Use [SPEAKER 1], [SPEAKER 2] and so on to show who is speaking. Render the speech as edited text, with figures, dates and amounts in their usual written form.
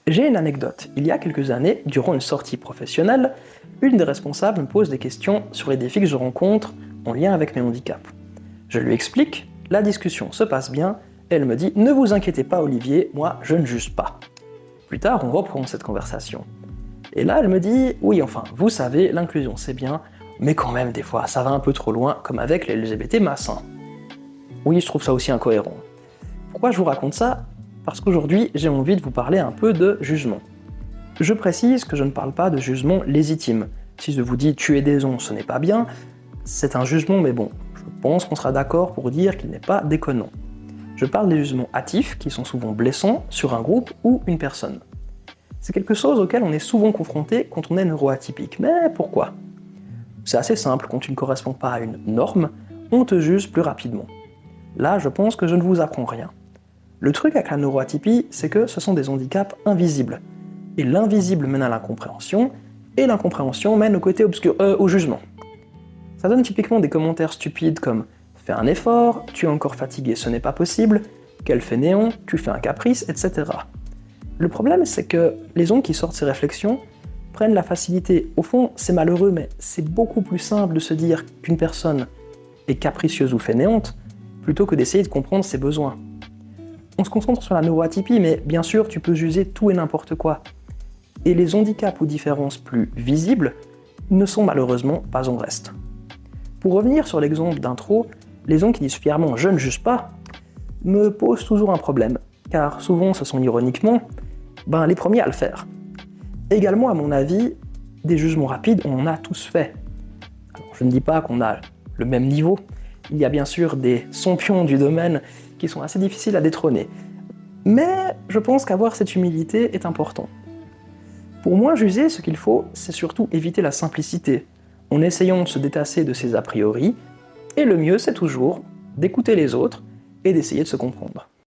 [SPEAKER 1] J'ai une anecdote. Il y a quelques années, durant une sortie professionnelle, une des responsables me pose des questions sur les défis que je rencontre en lien avec mes handicaps. Je lui explique, la discussion se passe bien, et elle me dit « Ne vous inquiétez pas Olivier, moi je ne juge pas ». Plus tard, on reprend cette conversation. Et là, elle me dit « Oui, enfin, vous savez, l'inclusion c'est bien, mais quand même, des fois, ça va un peu trop loin, comme avec les LGBT massins. » Oui, je trouve ça aussi incohérent. Pourquoi je vous raconte ça? Parce qu'aujourd'hui, j'ai envie de vous parler un peu de jugement. Je précise que je ne parle pas de jugement légitime. Si je vous dis tuer des ondes, ce n'est pas bien, c'est un jugement, mais bon, je pense qu'on sera d'accord pour dire qu'il n'est pas déconnant. Je parle des jugements hâtifs, qui sont souvent blessants, sur un groupe ou une personne. C'est quelque chose auquel on est souvent confronté quand on est neuroatypique. Mais pourquoi? C'est assez simple, quand tu ne corresponds pas à une norme, on te juge plus rapidement. Là, je pense que je ne vous apprends rien. Le truc avec la neuroatypie, c'est que ce sont des handicaps invisibles. Et l'invisible mène à l'incompréhension, et l'incompréhension mène au côté obscur, au jugement. Ça donne typiquement des commentaires stupides comme « Fais un effort, tu es encore fatigué, ce n'est pas possible, quel fainéant, tu fais un caprice, etc. » Le problème, c'est que les gens qui sortent ces réflexions prennent la facilité. Au fond, c'est malheureux, mais c'est beaucoup plus simple de se dire qu'une personne est capricieuse ou fainéante, plutôt que d'essayer de comprendre ses besoins. On se concentre sur la neuroatypie, mais bien sûr, tu peux juger tout et n'importe quoi. Et les handicaps ou différences plus visibles ne sont malheureusement pas en reste. Pour revenir sur l'exemple d'intro, les gens qui disent fièrement « je ne juge pas » me posent toujours un problème, car souvent ce sont ironiquement les premiers à le faire. Également, à mon avis, des jugements rapides, on en a tous fait. Alors, je ne dis pas qu'on a le même niveau, il y a bien sûr des champions du domaine qui sont assez difficiles à détrôner. Mais je pense qu'avoir cette humilité est important. Pour moi, juger, ce qu'il faut, c'est surtout éviter la simplicité, en essayant de se détasser de ses a priori, et le mieux, c'est toujours d'écouter les autres et d'essayer de se comprendre.